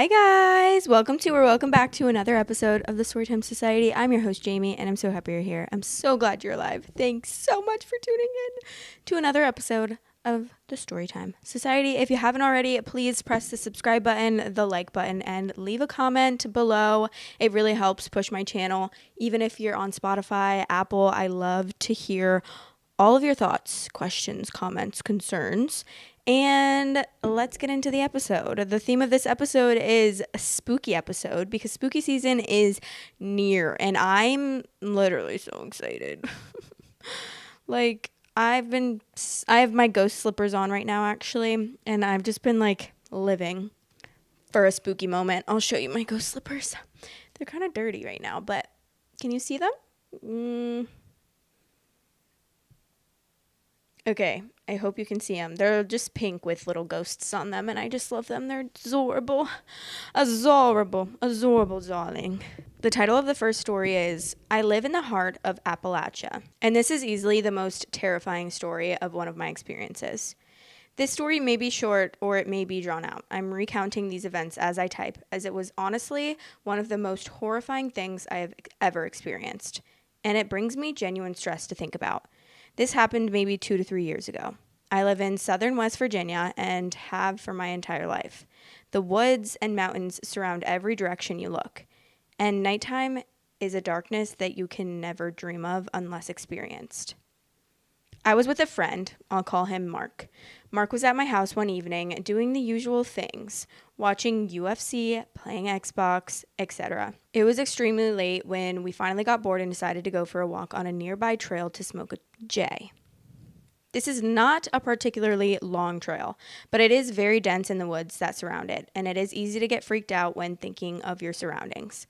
Hi guys, welcome back to another episode of the Storytime Society. I'm your host Jamie and I'm so happy you're here. I'm so glad you're alive. Thanks so much for tuning in to another episode of the Storytime Society. If you haven't already, please press the subscribe button, the like button, and leave a comment below. It really helps push my channel. Even if you're on Spotify, Apple, I love to hear all of your thoughts, questions, comments, concerns. And let's get into the episode. The theme of this episode is a spooky episode because spooky season is near and I'm literally so excited. I have my ghost slippers on right now actually, and I've just been living for a spooky moment. I'll show you my ghost slippers. They're kind of dirty right now, but can you see them? Okay, I hope you can see them. They're just pink with little ghosts on them, and I just love them. They're adorable. Adorable, darling. The title of the first story is I Live in the Heart of Appalachia, and this is easily the most terrifying story of one of my experiences. This story may be short or it may be drawn out. I'm recounting these events as I type, as it was honestly one of the most horrifying things I have ever experienced, and it brings me genuine stress to think about. This happened maybe 2 to 3 years ago. I live in southern West Virginia and have for my entire life. The woods and mountains surround every direction you look, and nighttime is a darkness that you can never dream of unless experienced. I was with a friend, I'll call him Mark. Mark was at my house one evening doing the usual things, watching UFC, playing Xbox, etc. It was extremely late when we finally got bored and decided to go for a walk on a nearby trail to smoke a J. This is not a particularly long trail, but it is very dense in the woods that surround it, and it is easy to get freaked out when thinking of your surroundings.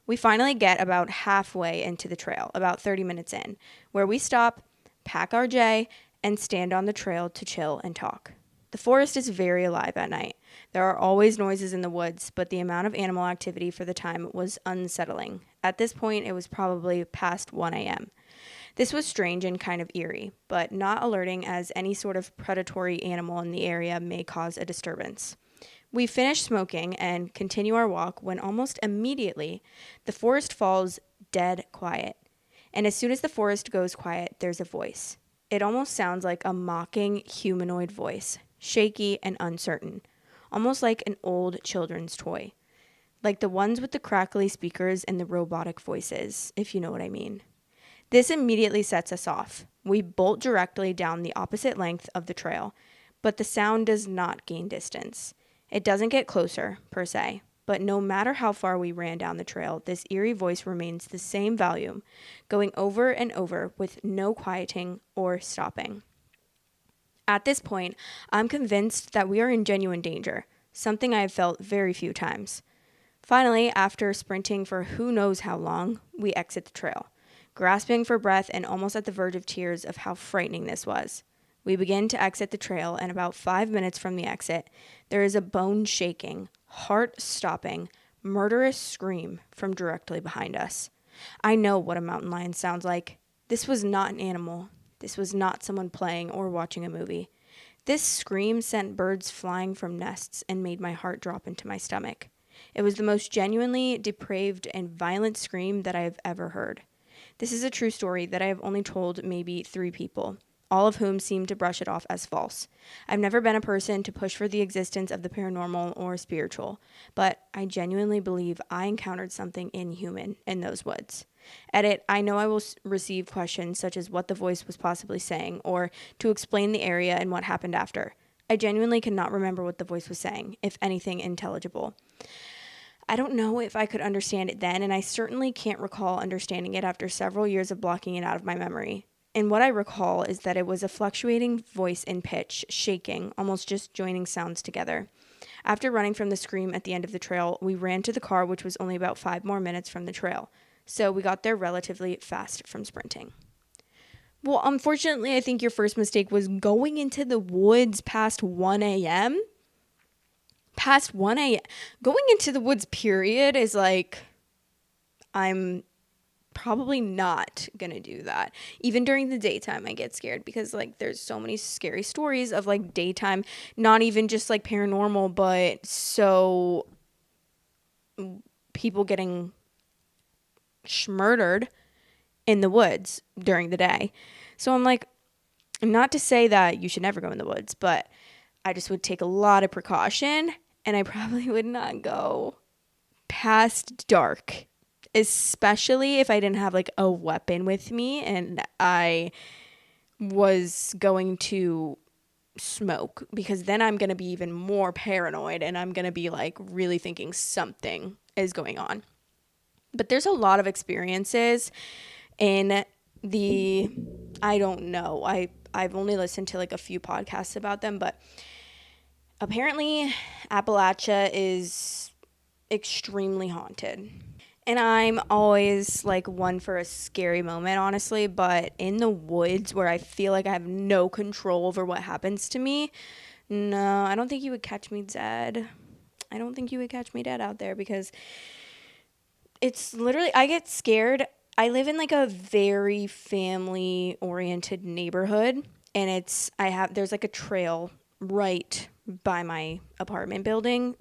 We finally get about halfway into the trail, about 30 minutes in, where we stop, pack our J, and stand on the trail to chill and talk. The forest is very alive at night. There are always noises in the woods, but the amount of animal activity for the time was unsettling. At this point, it was probably past 1 a.m. This was strange and kind of eerie, but not alerting as any sort of predatory animal in the area may cause a disturbance. We finish smoking and continue our walk when almost immediately the forest falls dead quiet. And as soon as the forest goes quiet, there's a voice. It almost sounds like a mocking humanoid voice, shaky and uncertain, almost like an old children's toy, like the ones with the crackly speakers and the robotic voices, if you know what I mean. This immediately sets us off. We bolt directly down the opposite length of the trail, but the sound does not gain distance. It doesn't get closer, per se, but no matter how far we ran down the trail, this eerie voice remains the same volume, going over and over with no quieting or stopping. At this point, I'm convinced that we are in genuine danger, something I have felt very few times. Finally, after sprinting for who knows how long, we exit the trail, grasping for breath and almost at the verge of tears of how frightening this was. We begin to exit the trail, and about 5 minutes from the exit, there is a bone-shaking, heart-stopping, murderous scream from directly behind us. I know what a mountain lion sounds like. This was not an animal. This was not someone playing or watching a movie. This scream sent birds flying from nests and made my heart drop into my stomach. It was the most genuinely depraved and violent scream that I have ever heard. This is a true story that I have only told maybe 3 people, all of whom seem to brush it off as false. I've never been a person to push for the existence of the paranormal or spiritual, but I genuinely believe I encountered something inhuman in those woods. Edit, I know I will receive questions such as what the voice was possibly saying, or to explain the area and what happened after. I genuinely cannot remember what the voice was saying, if anything intelligible. I don't know if I could understand it then, and I certainly can't recall understanding it after several years of blocking it out of my memory. And what I recall is that it was a fluctuating voice in pitch, shaking, almost just joining sounds together. After running from the scream at the end of the trail, we ran to the car, which was only about 5 more minutes from the trail. So we got there relatively fast from sprinting. Well, unfortunately, I think your first mistake was going into the woods past 1 a.m. Past 1 a.m. Going into the woods, period, is I'm probably not gonna do that. Even during the daytime, I get scared because there's so many scary stories of daytime, not even just paranormal, but so people getting murdered in the woods during the day. So I'm like, not to say that you should never go in the woods, but I just would take a lot of precaution, and I probably would not go past dark, especially if I didn't have like a weapon with me and I was going to smoke, because then I'm going to be even more paranoid and I'm going to be like really thinking something is going on. But there's a lot of experiences in the, I don't know, I've only listened to like a few podcasts about them, but apparently Appalachia is extremely haunted. And I'm always like one for a scary moment, honestly, but in the woods where I feel like I have no control over what happens to me, no, I don't think you would catch me dead. I don't think you would catch me dead out there, because it's literally, I get scared. I live in like a very family oriented neighborhood, and there's like a trail right by my apartment building,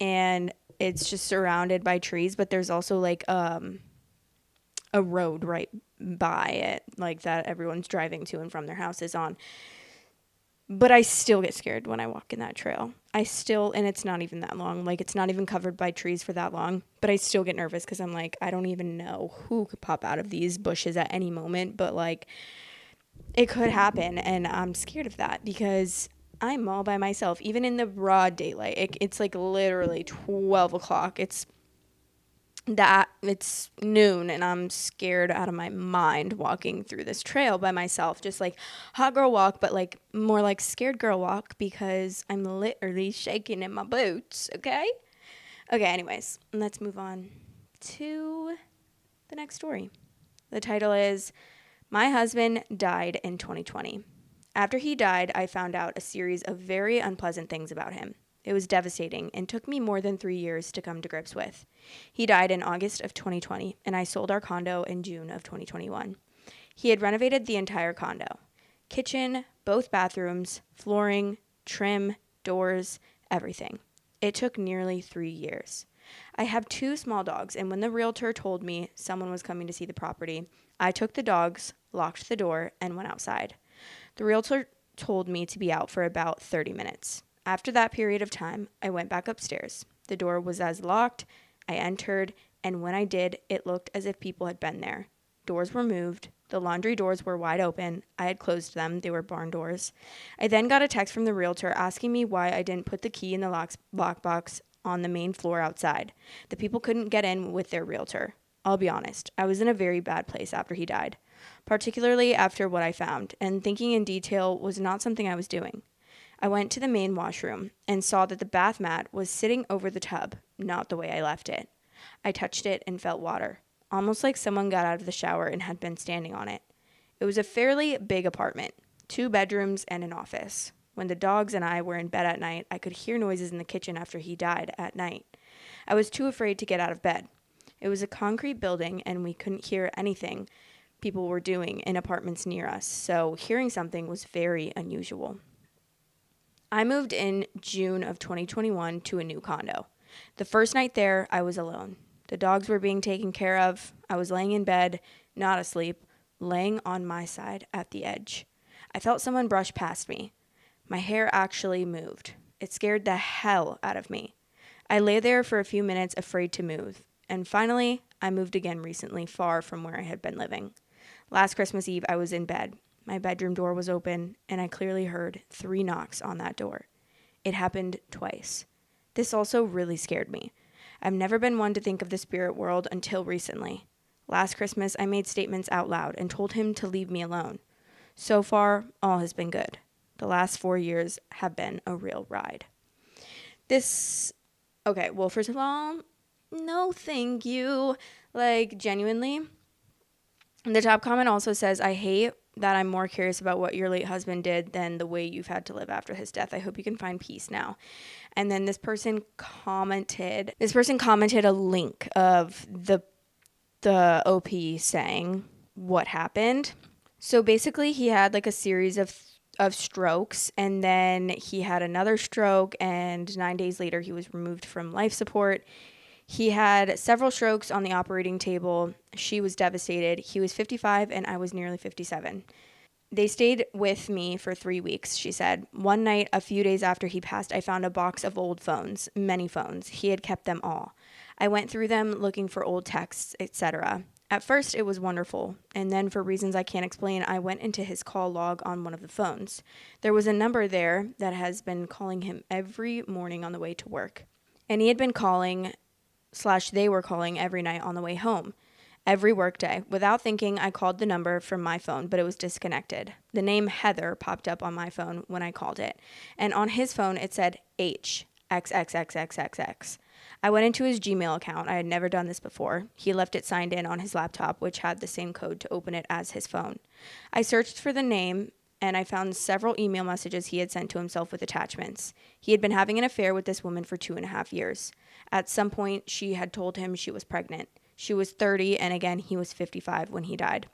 and it's just surrounded by trees, but there's also like a road right by it, like that everyone's driving to and from their houses on. But I still get scared when I walk in that trail. And it's not even that long. Like, it's not even covered by trees for that long. But I still get nervous because I'm like, I don't even know who could pop out of these bushes at any moment. But, like, it could happen. And I'm scared of that because I'm all by myself. Even in the broad daylight, it's like literally 12 o'clock. It's noon and I'm scared out of my mind walking through this trail by myself, just like hot girl walk, but like more like scared girl walk because I'm literally shaking in my boots. Okay, anyways, let's move on to the next story. The title is My Husband Died in 2020. After he died, I found out a series of very unpleasant things about him. It was devastating and took me more than 3 years to come to grips with. He died in August of 2020, and I sold our condo in June of 2021. He had renovated the entire condo. Kitchen, both bathrooms, flooring, trim, doors, everything. It took nearly 3 years. I have 2 small dogs, and when the realtor told me someone was coming to see the property, I took the dogs, locked the door, and went outside. The realtor told me to be out for about 30 minutes. After that period of time, I went back upstairs. The door was as locked. I entered, and when I did, it looked as if people had been there. Doors were moved. The laundry doors were wide open. I had closed them. They were barn doors. I then got a text from the realtor asking me why I didn't put the key in the lockbox on the main floor outside. The people couldn't get in with their realtor. I'll be honest, I was in a very bad place after he died, particularly after what I found, and thinking in detail was not something I was doing. I went to the main washroom and saw that the bath mat was sitting over the tub, not the way I left it. I touched it and felt water, almost like someone got out of the shower and had been standing on it. It was a fairly big apartment, 2 bedrooms and an office. When the dogs and I were in bed at night, I could hear noises in the kitchen after he died at night. I was too afraid to get out of bed. It was a concrete building and we couldn't hear anything people were doing in apartments near us, so hearing something was very unusual. I moved in June of 2021 to a new condo. The first night there, I was alone. The dogs were being taken care of. I was laying in bed, not asleep, laying on my side at the edge. I felt someone brush past me. My hair actually moved. It scared the hell out of me. I lay there for a few minutes, afraid to move. And finally, I moved again recently, far from where I had been living. Last Christmas Eve, I was in bed. My bedroom door was open, and I clearly heard 3 knocks on that door. It happened twice. This also really scared me. I've never been one to think of the spirit world until recently. Last Christmas, I made statements out loud and told him to leave me alone. So far, all has been good. The last 4 years have been a real ride. Okay, well, first of all, no thank you. Like, genuinely. The top comment also says, I hate that I'm more curious about what your late husband did than the way you've had to live after his death. I hope you can find peace now. And then this person commented a link of the OP saying what happened. So basically he had like a series of strokes, and then he had another stroke, and 9 days later he was removed from life support. He had several strokes on the operating table. She was devastated. He was 55 and I was nearly 57. They stayed with me for 3 weeks, she said. One night, a few days after he passed, I found a box of old phones, many phones. He had kept them all. I went through them looking for old texts, etc. At first, it was wonderful, and then for reasons I can't explain, I went into his call log on one of the phones. There was a number there that has been calling him every morning on the way to work. And he had been calling / they were calling every night on the way home. Every workday. Without thinking, I called the number from my phone, but it was disconnected. The name Heather popped up on my phone when I called it, and on his phone it said H XXXXXX. I went into his Gmail account. I had never done this before. He left it signed in on his laptop, which had the same code to open it as his phone. I searched for the name, and I found several email messages he had sent to himself with attachments. He had been having an affair with this woman for 2.5 years. At some point, she had told him she was pregnant. She was 30, and again, he was 55 when he died.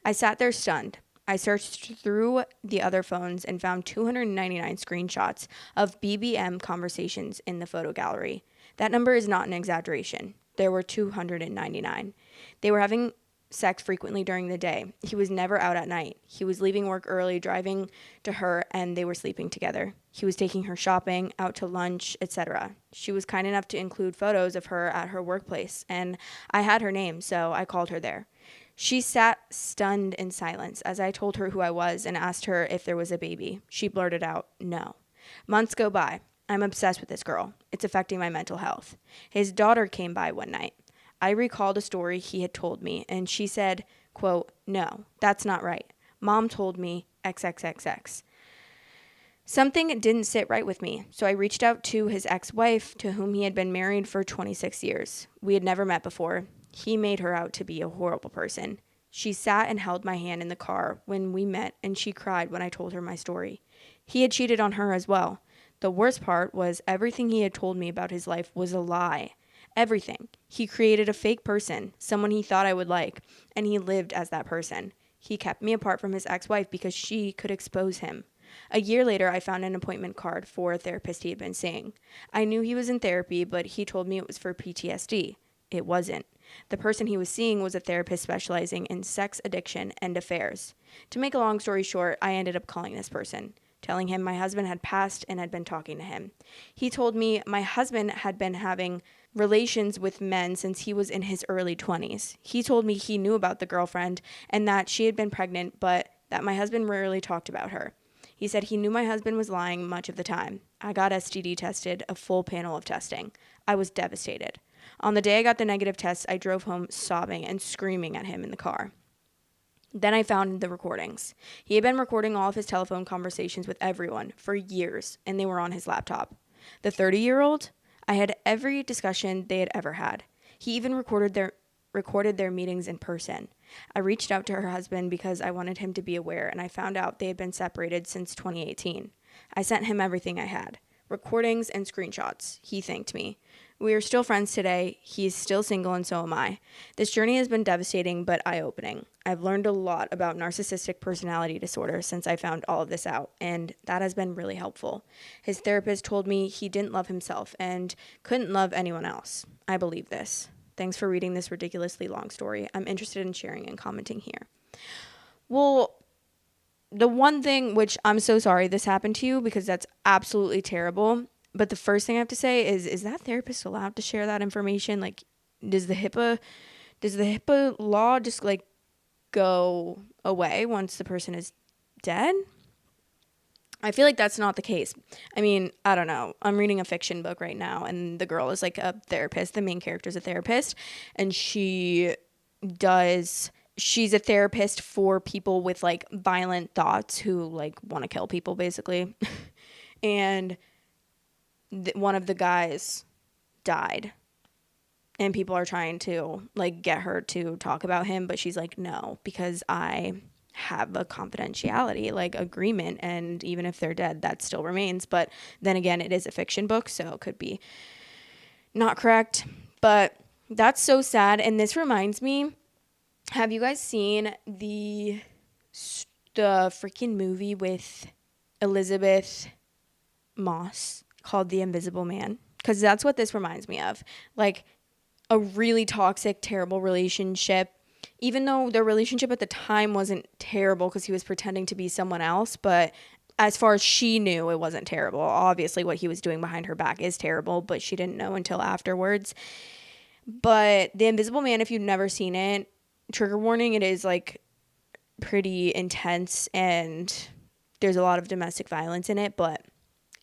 I sat there stunned. I searched through the other phones and found 299 screenshots of BBM conversations in the photo gallery. That number is not an exaggeration. There were 299. They were having sex frequently during the day. He was never out at night. He was leaving work early, driving to her, and they were sleeping together. He was taking her shopping, out to lunch, etc. She was kind enough to include photos of her at her workplace, and I had her name, so I called her there. She sat stunned in silence as I told her who I was and asked her if there was a baby. She blurted out, "No." Months go by. I'm obsessed with this girl. It's affecting my mental health. His daughter came by one night. I recalled a story he had told me, and she said, quote, "No, that's not right. Mom told me XXXX." Something didn't sit right with me, so I reached out to his ex-wife, to whom he had been married for 26 years. We had never met before. He made her out to be a horrible person. She sat and held my hand in the car when we met, and she cried when I told her my story. He had cheated on her as well. The worst part was everything he had told me about his life was a lie. Everything. He created a fake person, someone he thought I would like, and he lived as that person. He kept me apart from his ex-wife because she could expose him. A year later, I found an appointment card for a therapist he had been seeing. I knew he was in therapy, but he told me it was for PTSD. It wasn't. The person he was seeing was a therapist specializing in sex addiction and affairs. To make a long story short, I ended up calling this person, telling him my husband had passed and had been talking to him. He told me my husband had been having relations with men since he was in his early 20s. He told me he knew about the girlfriend and that she had been pregnant, but that my husband rarely talked about her. He said he knew my husband was lying much of the time. I got STD tested, a full panel of testing. I was devastated. On the day I got the negative test, I drove home sobbing and screaming at him in the car. Then I found the recordings. He had been recording all of his telephone conversations with everyone for years, and they were on his laptop. The 30-year-old, I had every discussion they had ever had. He even recorded their meetings in person. I reached out to her husband because I wanted him to be aware, and I found out they had been separated since 2018. I sent him everything I had, recordings and screenshots. He thanked me. We are still friends today. He's still single, and so am I. This journey has been devastating but eye-opening. I've learned a lot about narcissistic personality disorder since I found all of this out, and that has been really helpful. His therapist told me he didn't love himself and couldn't love anyone else. I believe this. Thanks for reading this ridiculously long story. I'm interested in sharing and commenting here. Well, the one thing, which I'm so sorry this happened to you because that's absolutely terrible. But the first thing I have to say is that therapist allowed to share that information? Like, does the HIPAA law just like go away once the person is dead? I feel like that's not the case. I mean, I don't know. I'm reading a fiction book right now, and the girl is like a therapist. The main character is a therapist, and she's a therapist for people with like violent thoughts who like want to kill people basically. And one of the guys died, and people are trying to like get her to talk about him, but she's like, no, because I have a confidentiality like agreement, and even if they're dead, that still remains. But then again, it is a fiction book, so it could be not correct. But that's so sad. And this reminds me, have you guys seen the freaking movie with Elizabeth Moss called The Invisible Man? Because that's what this reminds me of. Like, a really toxic, terrible relationship, even though their relationship at the time wasn't terrible because he was pretending to be someone else. But as far as she knew, it wasn't terrible. Obviously, what he was doing behind her back is terrible, but she didn't know until afterwards. But The Invisible Man, if you've never seen it, trigger warning, it is like pretty intense and there's a lot of domestic violence in it, but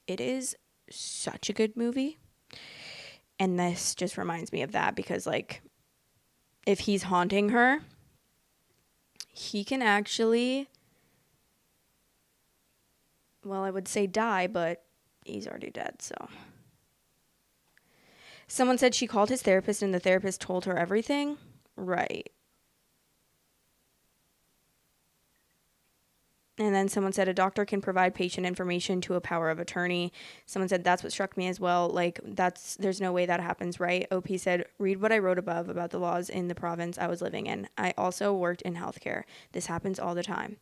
it is such a good movie. And this just reminds me of that because, like, if he's haunting her, he can actually, well, I would say die, but he's already dead, so. Someone said she called his therapist and the therapist told her everything. Right. And then someone said a doctor can provide patient information to a power of attorney. Someone said that's what struck me as well. Like, there's no way that happens, right? OP said, read what I wrote above about the laws in the province I was living in. I also worked in healthcare. This happens all the time.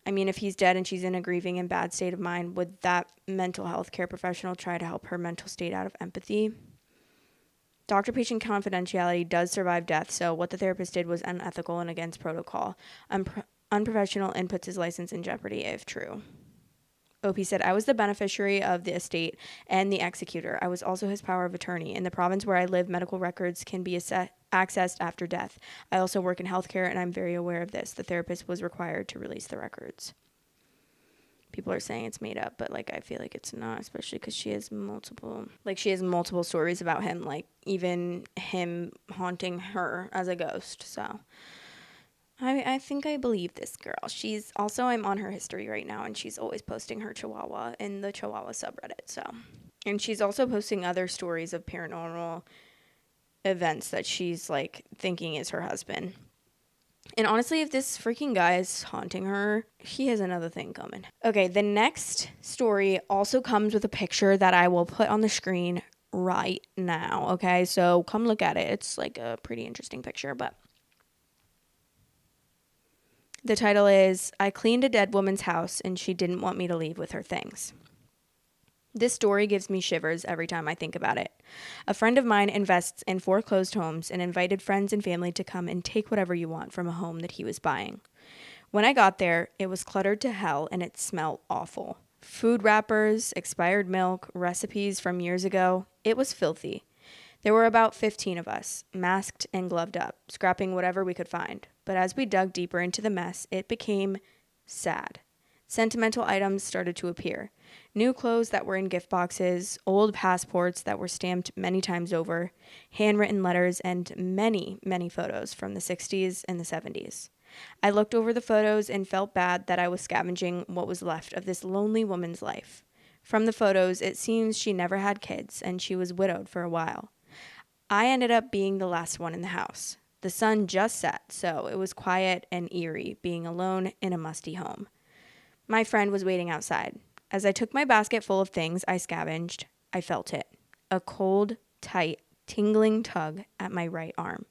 I mean, if he's dead and she's in a grieving and bad state of mind, would that mental health care professional try to help her mental state out of empathy? Doctor-patient confidentiality does survive death, so what the therapist did was unethical and against protocol. Unprofessional and puts his license in jeopardy if true. OP said, I was the beneficiary of the estate and the executor. I was also his power of attorney. In the province where I live, medical records can be accessed after death. I also work in healthcare, and I'm very aware of this. The therapist was required to release the records. People are saying it's made up, but, like, I feel like it's not, especially because she has multiple stories about him, like, even him haunting her as a ghost, so I think I believe this girl. She's also, I'm on her history right now, and she's always posting her chihuahua in the chihuahua subreddit, so. And she's also posting other stories of paranormal events that she's, like, thinking is her husband. And honestly, if this freaking guy is haunting her, he has another thing coming. Okay, the next story also comes with a picture that I will put on the screen right now, okay? So come look at it. It's, like, a pretty interesting picture, but the title is, I cleaned a dead woman's house and she didn't want me to leave with her things. This story gives me shivers every time I think about it. A friend of mine invests in foreclosed homes and invited friends and family to come and take whatever you want from a home that he was buying. When I got there, it was cluttered to hell and it smelled awful. Food wrappers, expired milk, recipes from years ago. It was filthy. There were about 15 of us, masked and gloved up, scrapping whatever we could find. But as we dug deeper into the mess, it became sad. Sentimental items started to appear. New clothes that were in gift boxes, old passports that were stamped many times over, handwritten letters, and many, many photos from the 60s and the 70s. I looked over the photos and felt bad that I was scavenging what was left of this lonely woman's life. From the photos, it seems she never had kids and she was widowed for a while. I ended up being the last one in the house. The sun just set, so it was quiet and eerie being alone in a musty home. My friend was waiting outside. As I took my basket full of things I scavenged, I felt it. A cold, tight, tingling tug at my right arm.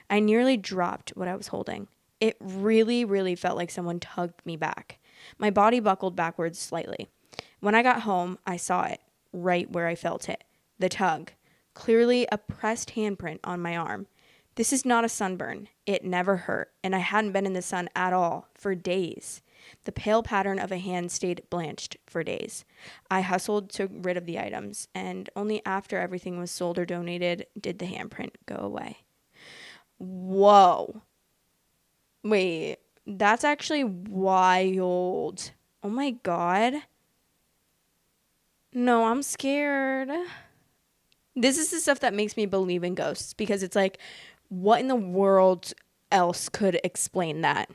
I nearly dropped what I was holding. It really, really felt like someone tugged me back. My body buckled backwards slightly. When I got home, I saw it, right where I felt it. The tug. Clearly a pressed handprint on my arm. This is not a sunburn. It never hurt, and I hadn't been in the sun at all for days. The pale pattern of a hand stayed blanched for days. I hustled to rid of the items, and only after everything was sold or donated did the handprint go away. Whoa. Wait, that's actually wild. Oh my God. No, I'm scared. This is the stuff that makes me believe in ghosts, because it's like, what in the world else could explain that?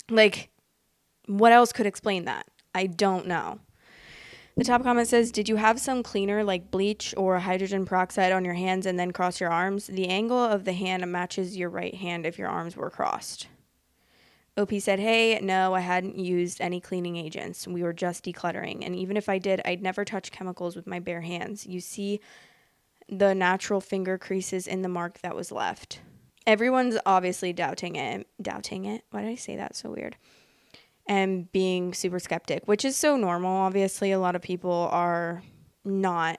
Like, what else could explain that? I don't know. The top comment says, did you have some cleaner like bleach or hydrogen peroxide on your hands and then cross your arms? The angle of the hand matches your right hand if your arms were crossed. OP said, hey, no, I hadn't used any cleaning agents. We were just decluttering. And even if I did, I'd never touch chemicals with my bare hands. You see the natural finger creases in the mark that was left. Everyone's obviously doubting it. Doubting it? Why did I say that so weird? And being super skeptic, which is so normal. Obviously, a lot of people are not,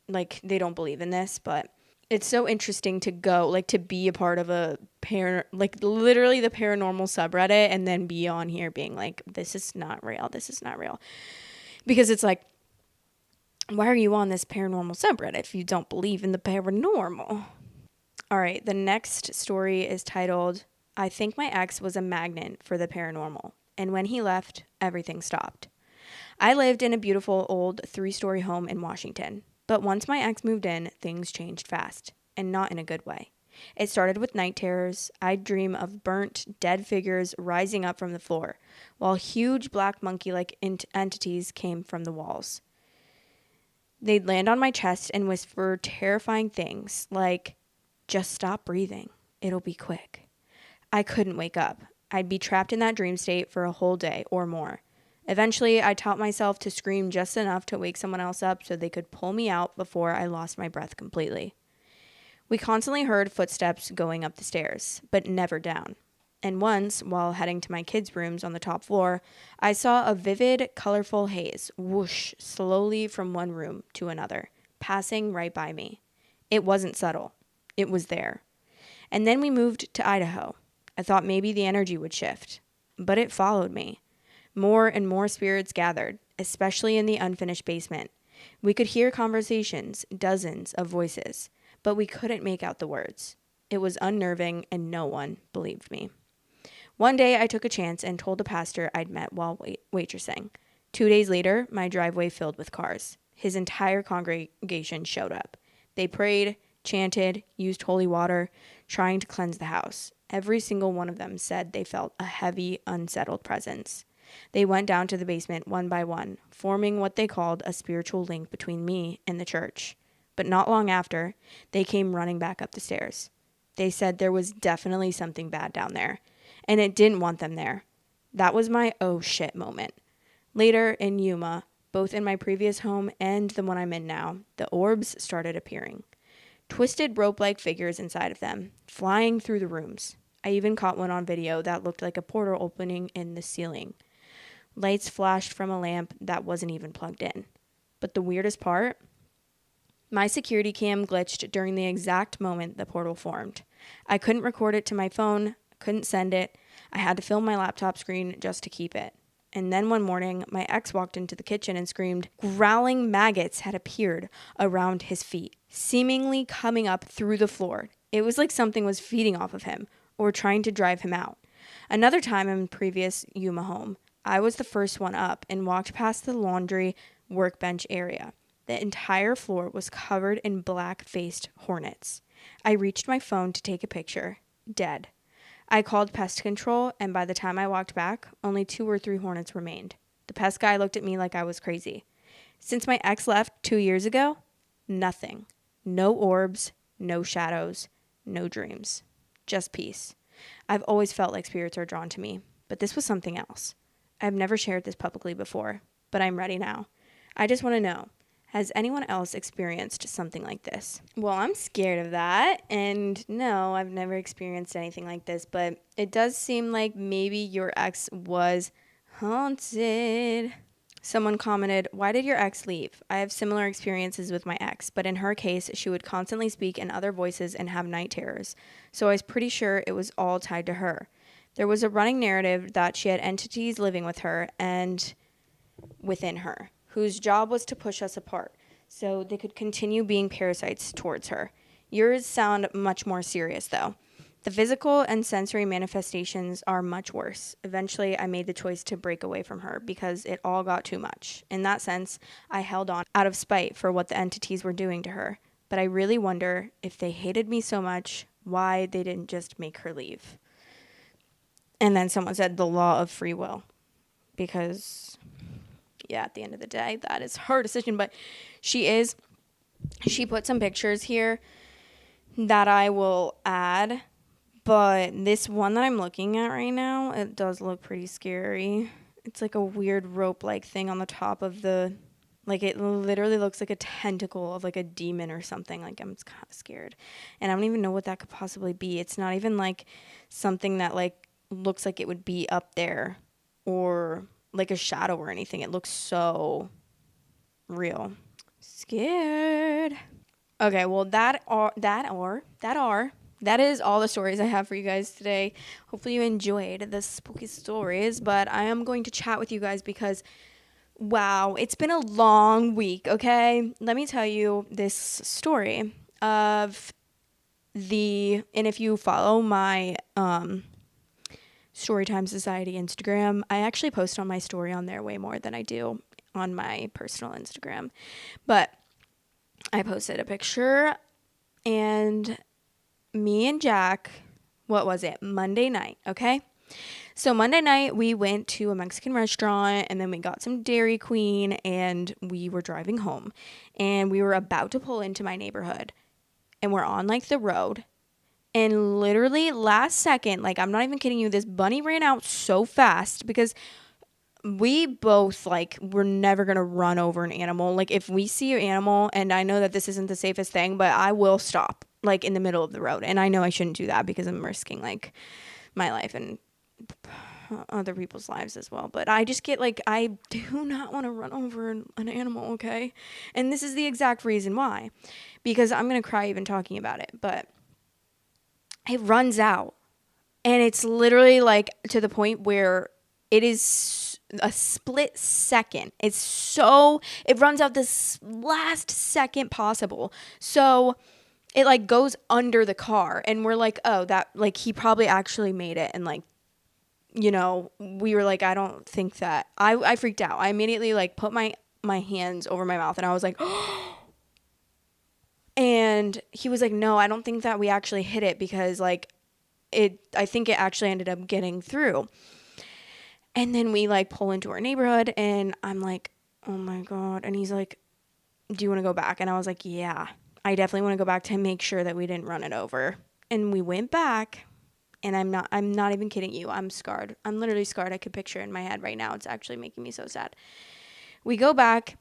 like, they don't believe in this, but It's so interesting to go, like, to be a part of a literally the paranormal subreddit, and then be on here being like, this is not real. This is not real. Because it's like, why are you on this paranormal subreddit if you don't believe in the paranormal? All right. The next story is titled, I think my ex was a magnet for the paranormal. And when he left, everything stopped. I lived in a beautiful old 3-story home in Washington. But once my ex moved in, things changed fast, and not in a good way. It started with night terrors. I'd dream of burnt, dead figures rising up from the floor, while huge black monkey-like entities came from the walls. They'd land on my chest and whisper terrifying things like, just stop breathing. It'll be quick. I couldn't wake up. I'd be trapped in that dream state for a whole day or more. Eventually, I taught myself to scream just enough to wake someone else up so they could pull me out before I lost my breath completely. We constantly heard footsteps going up the stairs, but never down. And once, while heading to my kids' rooms on the top floor, I saw a vivid, colorful haze whoosh slowly from one room to another, passing right by me. It wasn't subtle. It was there. And then we moved to Idaho. I thought maybe the energy would shift, but it followed me. More and more spirits gathered, especially in the unfinished basement. We could hear conversations, dozens of voices, but we couldn't make out the words. It was unnerving, and no one believed me. One day, I took a chance and told a pastor I'd met while waitressing. 2 days later, my driveway filled with cars. His entire congregation showed up. They prayed, chanted, used holy water, trying to cleanse the house. Every single one of them said they felt a heavy, unsettled presence. They went down to the basement one by one, forming what they called a spiritual link between me and the church. But not long after, they came running back up the stairs. They said there was definitely something bad down there, and it didn't want them there. That was my oh shit moment. Later, in Yuma, both in my previous home and the one I'm in now, the orbs started appearing. Twisted rope-like figures inside of them, flying through the rooms. I even caught one on video that looked like a portal opening in the ceiling. Lights flashed from a lamp that wasn't even plugged in. But the weirdest part? My security cam glitched during the exact moment the portal formed. I couldn't record it to my phone, couldn't send it. I had to film my laptop screen just to keep it. And then one morning, my ex walked into the kitchen and screamed, growling maggots had appeared around his feet, seemingly coming up through the floor. It was like something was feeding off of him or trying to drive him out. Another time in previous Yuma home, I was the first one up and walked past the laundry workbench area. The entire floor was covered in black-faced hornets. I reached my phone to take a picture. Dead. I called pest control, and by the time I walked back, only 2 or 3 hornets remained. The pest guy looked at me like I was crazy. Since my ex left 2 years ago, nothing. No orbs, no shadows, no dreams. Just peace. I've always felt like spirits are drawn to me, but this was something else. I've never shared this publicly before, but I'm ready now. I just want to know, has anyone else experienced something like this? Well, I'm scared of that, and no, I've never experienced anything like this, but it does seem like maybe your ex was haunted. Someone commented, why did your ex leave? I have similar experiences with my ex, but in her case, she would constantly speak in other voices and have night terrors, so I was pretty sure it was all tied to her. There was a running narrative that she had entities living with her and within her, whose job was to push us apart, so they could continue being parasites towards her. Yours sound much more serious, though. The physical and sensory manifestations are much worse. Eventually, I made the choice to break away from her because it all got too much. In that sense, I held on out of spite for what the entities were doing to her. But I really wonder if they hated me so much, why they didn't just make her leave. And then someone said the law of free will. Because, yeah, at the end of the day, that is her decision. But she put some pictures here that I will add. But this one that I'm looking at right now, it does look pretty scary. It's like a weird rope-like thing on the top of the, like it literally looks like a tentacle of like a demon or something. Like I'm kind of scared. And I don't even know what that could possibly be. It's not even like something that like looks like it would be up there or like a shadow or anything. It looks so real. Scared. Okay, well that is all the stories I have for you guys today. Hopefully you enjoyed the spooky stories, but I am going to chat with you guys because wow, it's been a long week, okay? Let me tell you this story of and if you follow my Storytime Society Instagram, I actually post on my story on there way more than I do on my personal Instagram. But I posted a picture, and me and Jack, what was it? Monday night, okay? So Monday night we went to a Mexican restaurant and then we got some Dairy Queen and we were driving home and we were about to pull into my neighborhood and we're on like the road and literally last second, like I'm not even kidding you, this bunny ran out so fast because we both like we're never gonna run over an animal. Like if we see an animal, and I know that this isn't the safest thing, but I will stop like in the middle of the road, and I know I shouldn't do that because I'm risking like my life and other people's lives as well. But I just get like I do not want to run over an animal, okay? And this is the exact reason why, because I'm gonna cry even talking about it. But it runs out, and it's literally like to the point where it is a split second. It runs out this last second possible. So it like goes under the car and we're like, oh, that like he probably actually made it. And like, we were like, I don't think that I freaked out. I immediately like put my hands over my mouth and I was like, and he was like, no, I don't think that we actually hit it because like I think it actually ended up getting through. And then we like pull into our neighborhood and I'm like, oh my God. And he's like, do you want to go back? And I was like, yeah, I definitely want to go back to make sure that we didn't run it over. And we went back and I'm not even kidding you. I'm scarred. I'm literally scarred. I could picture it in my head right now. It's actually making me so sad. We go back.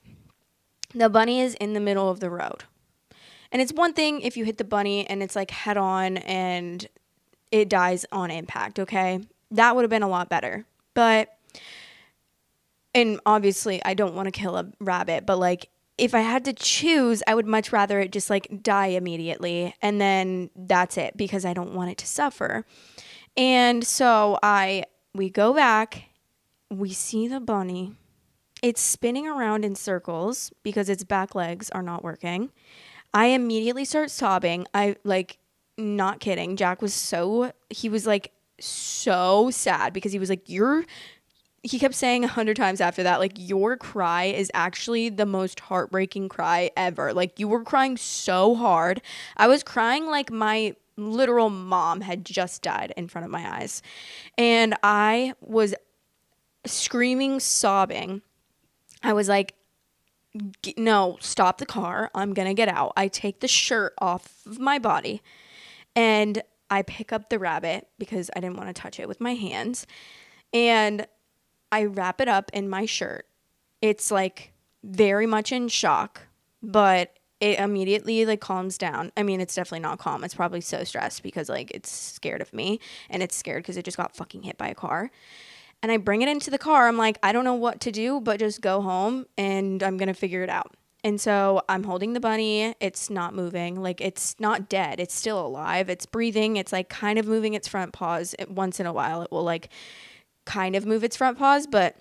The bunny is in the middle of the road. And it's one thing if you hit the bunny and it's like head on and it dies on impact, okay? That would have been a lot better. But, and obviously I don't want to kill a rabbit, but like if I had to choose, I would much rather it just like die immediately and then that's it because I don't want it to suffer. And so we go back, we see the bunny. It's spinning around in circles because its back legs are not working. I immediately start sobbing. I like, not kidding. Jack he was like so sad because he was like, he kept saying 100 times after that, like, your cry is actually the most heartbreaking cry ever. Like, you were crying so hard. I was crying like my literal mom had just died in front of my eyes. And I was screaming, sobbing. I was like, no, stop the car. I'm going to get out. I take the shirt off of my body and I pick up the rabbit because I didn't want to touch it with my hands. And I wrap it up in my shirt. It's like very much in shock, but it immediately like calms down. I mean, it's definitely not calm. It's probably so stressed because like it's scared of me and it's scared because it just got fucking hit by a car. And I bring it into the car. I'm like, I don't know what to do, but just go home and I'm going to figure it out. And so I'm holding the bunny. It's not moving. Like it's not dead. It's still alive. It's breathing. It's like kind of moving its front paws. Once in a while, it will like kind of move its front paws, but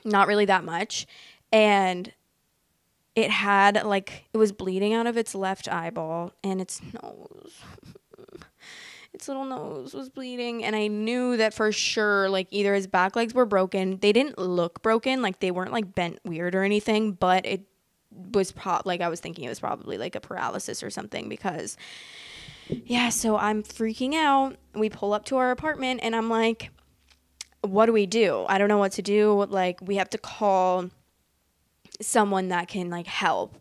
not really that much. And it had like, it was bleeding out of its left eyeball and its nose. Its little nose was bleeding. And I knew that for sure, like either his back legs were broken. They didn't look broken. Like they weren't like bent weird or anything, but it was like I was thinking it was probably like a paralysis or something because yeah, so I'm freaking out. We pull up to our apartment and I'm like, what do we do? I don't know what to do. Like we have to call someone that can like help.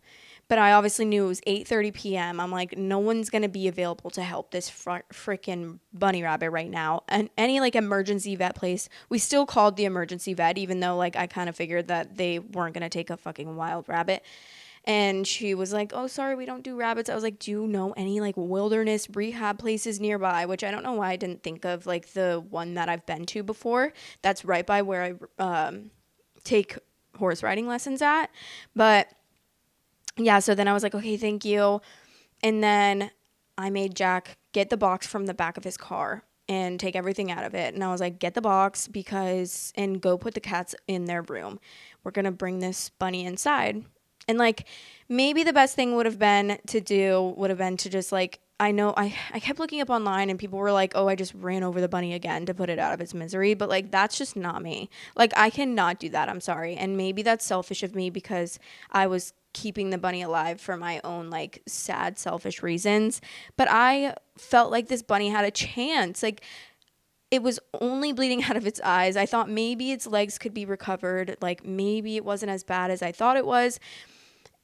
But I obviously knew it was 8:30 p.m. I'm like, no one's going to be available to help this freaking bunny rabbit right now. And any like emergency vet place, we still called the emergency vet, even though like I kind of figured that they weren't going to take a fucking wild rabbit. And she was like, oh, sorry, we don't do rabbits. I was like, do you know any like wilderness rehab places nearby? Which I don't know why I didn't think of like the one that I've been to before. That's right by where I take horse riding lessons at. But yeah, so then I was like, okay, thank you. And then I made Jack get the box from the back of his car and take everything out of it. And I was like, get the box and go put the cats in their room. We're going to bring this bunny inside. And like, maybe the best thing would have been to just like, I kept looking up online and people were like, oh, I just ran over the bunny again to put it out of its misery. But like, that's just not me. Like, I cannot do that. I'm sorry. And maybe that's selfish of me because I was keeping the bunny alive for my own like sad, selfish reasons. But I felt like this bunny had a chance. Like, it was only bleeding out of its eyes. I thought maybe its legs could be recovered. Like, maybe it wasn't as bad as I thought it was.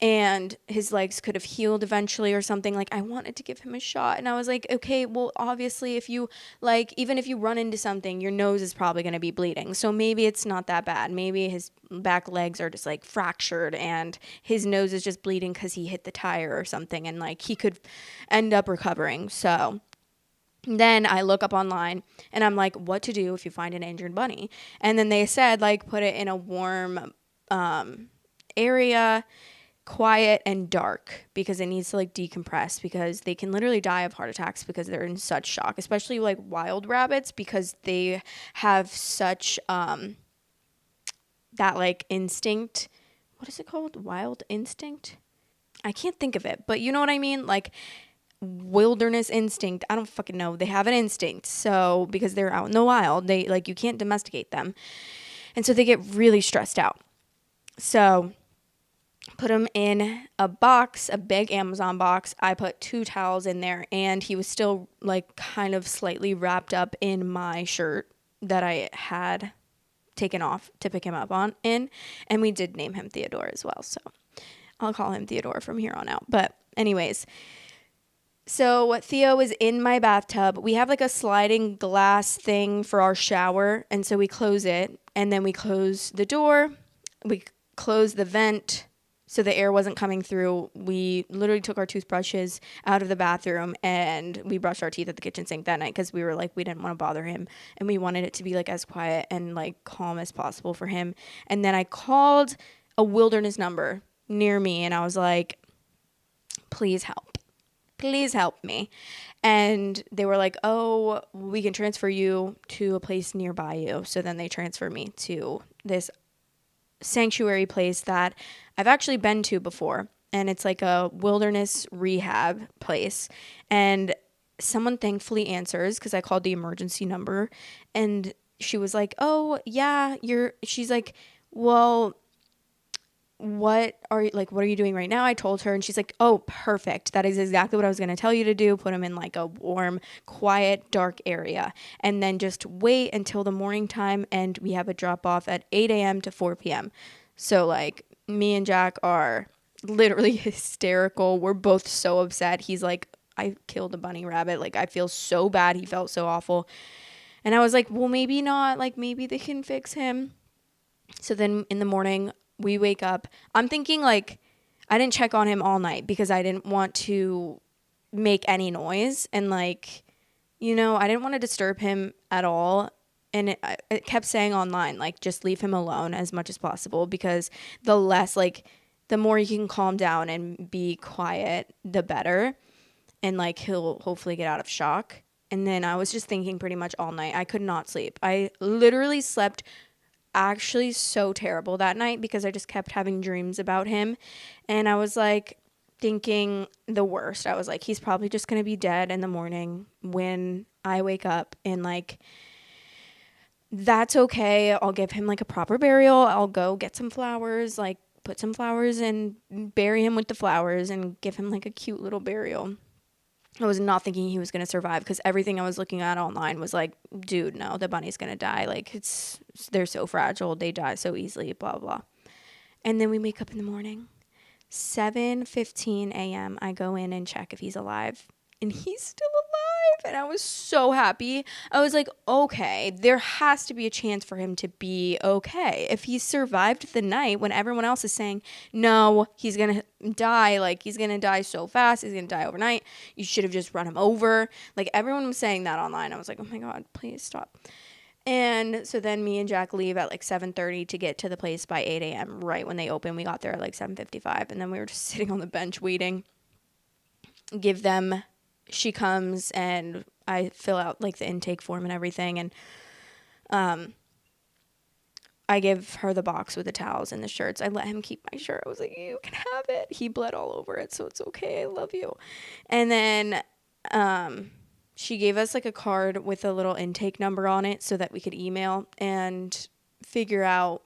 And his legs could have healed eventually or something. Like, I wanted to give him a shot. And I was like, okay, well, obviously, if you, like, even if you run into something, your nose is probably going to be bleeding. So maybe it's not that bad. Maybe his back legs are just, like, fractured and his nose is just bleeding because he hit the tire or something. And, like, he could end up recovering. So then I look up online and I'm like, what to do if you find an injured bunny? And then they said, like, put it in a warm area, quiet and dark, because it needs to like decompress, because they can literally die of heart attacks because they're in such shock, especially like wild rabbits, because they have such that like instinct. What is it called? Wild instinct? I can't think of it, but you know what I mean? Like wilderness instinct. I don't fucking know. They have an instinct. So because they're out in the wild, they like, you can't domesticate them. And so they get really stressed out. So put him in a box, a big Amazon box. I put 2 towels in there, and he was still like kind of slightly wrapped up in my shirt that I had taken off to pick him up in. And we did name him Theodore as well. So I'll call him Theodore from here on out. But anyways, so Theo was in my bathtub. We have like a sliding glass thing for our shower. And so we close it, and then we close the door. We close the vent so the air wasn't coming through. We literally took our toothbrushes out of the bathroom and we brushed our teeth at the kitchen sink that night because we were like, we didn't want to bother him and we wanted it to be like as quiet and like calm as possible for him. And then I called a wilderness number near me and I was like, please help. Please help me. And they were like, oh, we can transfer you to a place nearby you. So then they transferred me to this sanctuary place that I've actually been to before, and it's like a wilderness rehab place. And someone thankfully answers because I called the emergency number, and she was like, oh yeah, she's like, well, what are you doing right now? I told her, and she's like, oh, perfect. That is exactly what I was going to tell you to do. Put him in like a warm, quiet, dark area, and then just wait until the morning time. And we have a drop off at 8 a.m. to 4 p.m. So like me and Jack are literally hysterical. We're both so upset. He's like, I killed a bunny rabbit. Like I feel so bad. He felt so awful. And I was like, well, maybe not. Like maybe they can fix him. So then in the morning, we wake up. I'm thinking like I didn't check on him all night because I didn't want to make any noise. And like, you know, I didn't want to disturb him at all. And it kept saying online, like, just leave him alone as much as possible because the more you can calm down and be quiet, the better. And like, he'll hopefully get out of shock. And then I was just thinking pretty much all night. I could not sleep. I literally slept actually so terrible that night because I just kept having dreams about him. And I was like thinking the worst. I was like, he's probably just going to be dead in the morning when I wake up, and like, that's okay. I'll give him like a proper burial. I'll go get some flowers, like put some flowers and bury him with the flowers and give him like a cute little burial. I was not thinking he was going to survive because everything I was looking at online was like, dude, no, the bunny's going to die. Like they're so fragile. They die so easily, blah, blah. And then we wake up in the morning, 7:15 a.m. I go in and check if he's alive, and he's still alive. And I was so happy. I was like, okay, there has to be a chance for him to be okay. If he survived the night when everyone else is saying, no, he's going to die. Like, he's going to die so fast. He's going to die overnight. You should have just run him over. Like, everyone was saying that online. I was like, oh my God, please stop. And so then me and Jack leave at like 7:30 to get to the place by 8 a.m. right when they open. We got there at like 7:55. And then we were just sitting on the bench waiting. give them, she comes and I fill out like the intake form and everything. And I give her the box with the towels and the shirts. I let him keep my shirt. I was like, you can have it. He bled all over it, so it's okay. I love you. And then she gave us like a card with a little intake number on it so that we could email and figure out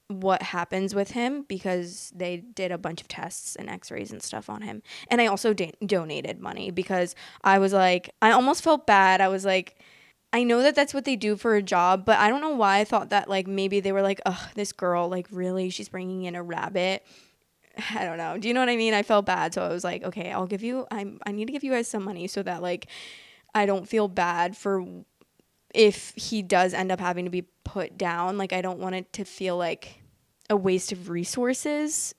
what happens with him, because they did a bunch of tests and x-rays and stuff on him. And I also donated money because I was like, I almost felt bad. I was like, I know that that's what they do for a job, but I don't know why I thought that like maybe they were like, oh, this girl, like really, she's bringing in a rabbit. I don't know. Do you know what I mean? I felt bad. So I was like, okay, I'll give you, I need to give you guys some money so that like I don't feel bad for if he does end up having to be put down. Like I don't want it to feel like a waste of resources.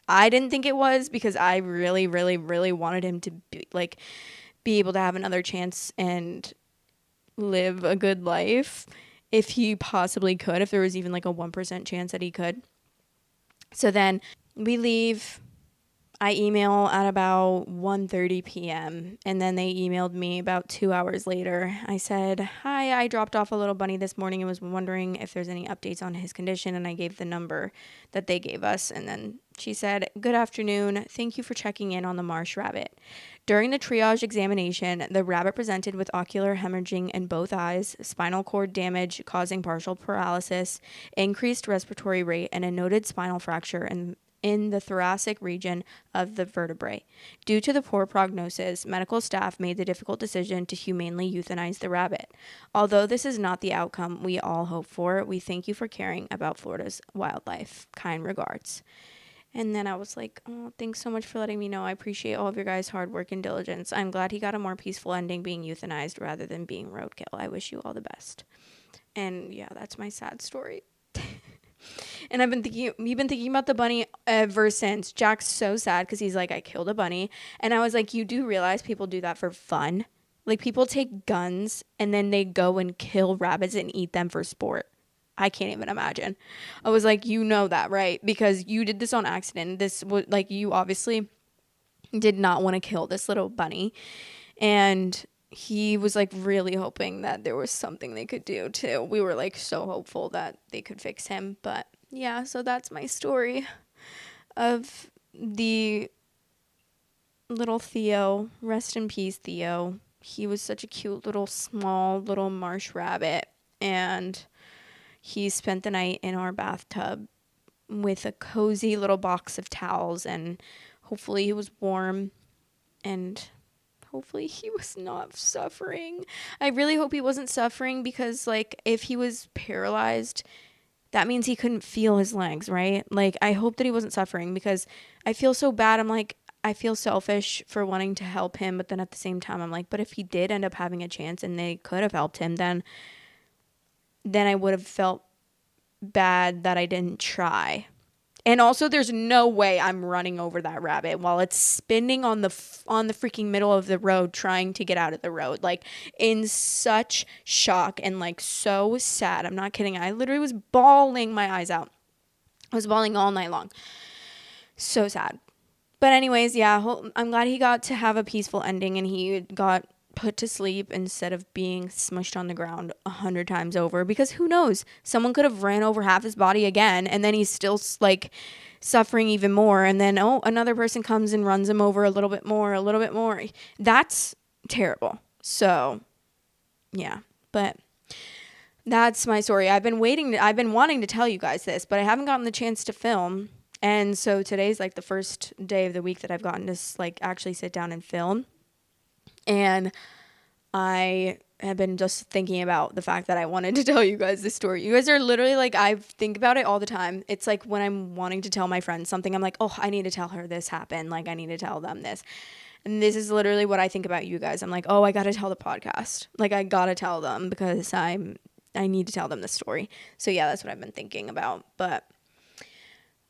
I didn't think it was, because I really, really, really wanted him to be able to have another chance and live a good life if he possibly could, if there was even like a 1% chance that he could. So then we leave. I email at about 1:30 p.m. and then they emailed me about 2 hours later. I said, hi, I dropped off a little bunny this morning and was wondering if there's any updates on his condition, and I gave the number that they gave us. And then she said, good afternoon. Thank you for checking in on the marsh rabbit. During the triage examination, the rabbit presented with ocular hemorrhaging in both eyes, spinal cord damage causing partial paralysis, increased respiratory rate, and a noted spinal fracture in the thoracic region of the vertebrae. Due to the poor prognosis, medical staff made the difficult decision to humanely euthanize the rabbit. Although this is not the outcome we all hope for, we thank you for caring about Florida's wildlife. Kind regards. And then I was like, oh, thanks so much for letting me know. I appreciate all of your guys' hard work and diligence. I'm glad he got a more peaceful ending being euthanized rather than being roadkill. I wish you all the best. And yeah, that's my sad story. And we've been thinking about the bunny ever since. Jack's so sad because he's like, I killed a bunny. And I was like, you do realize people do that for fun? Like, people take guns and then they go and kill rabbits and eat them for sport. I can't even imagine. I was like, you know that, right? Because you did this on accident. This was like, you obviously did not want to kill this little bunny. And he was like really hoping that there was something they could do too. We were like so hopeful that they could fix him. But yeah, so that's my story of the little Theo. Rest in peace, Theo. He was such a cute little small little marsh rabbit, and he spent the night in our bathtub with a cozy little box of towels, and hopefully he was warm, and hopefully he was not suffering. I really hope he wasn't suffering, because like if he was paralyzed, that means he couldn't feel his legs, right? Like I hope that he wasn't suffering, because I feel so bad. I'm like, I feel selfish for wanting to help him, but then at the same time I'm like, but if he did end up having a chance and they could have helped him, then I would have felt bad that I didn't try. And also, there's no way I'm running over that rabbit while it's spinning on the freaking middle of the road trying to get out of the road. Like, in such shock and, like, so sad. I'm not kidding. I literally was bawling my eyes out. I was bawling all night long. So sad. But anyways, yeah, I'm glad he got to have a peaceful ending and he got put to sleep instead of being smushed on the ground 100 times over, because who knows, someone could have ran over half his body again and then he's still like suffering even more, and then another person comes and runs him over a little bit more. That's terrible. So yeah, but that's my story. I've been wanting to tell you guys this, but I haven't gotten the chance to film. And so today's like the first day of the week that I've gotten to like actually sit down and film. And I have been just thinking about the fact that I wanted to tell you guys this story. You guys are literally like, I think about it all the time. It's like when I'm wanting to tell my friends something, I'm like, oh, I need to tell her this happened. Like, I need to tell them this. And this is literally what I think about you guys. I'm like, oh, I got to tell the podcast. Like, I got to tell them because I need to tell them the story. So yeah, that's what I've been thinking about. But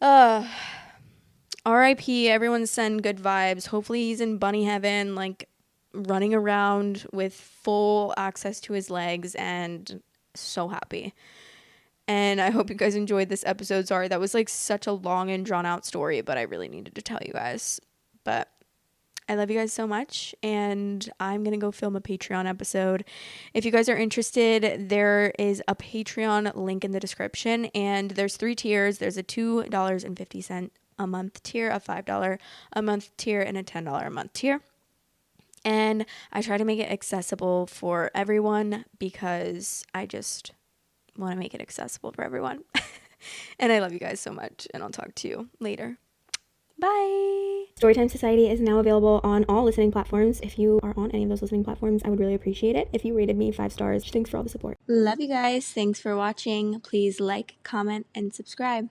R.I.P. Everyone send good vibes. Hopefully he's in bunny heaven, like running around with full access to his legs, and so happy. And I hope you guys enjoyed this episode. Sorry, that was like such a long and drawn out story, but I really needed to tell you guys. But I love you guys so much, and I'm going to go film a Patreon episode. If you guys are interested, there is a Patreon link in the description, and there's 3 tiers. There's a $2.50 a month tier, a $5 a month tier, and a $10 a month tier. And I try to make it accessible for everyone because I just want to make it accessible for everyone. And I love you guys so much, and I'll talk to you later. Bye. Storytime Society is now available on all listening platforms. If you are on any of those listening platforms, I would really appreciate it if you rated me 5 stars. Thanks for all the support. Love you guys. Thanks for watching. Please like, comment, and subscribe.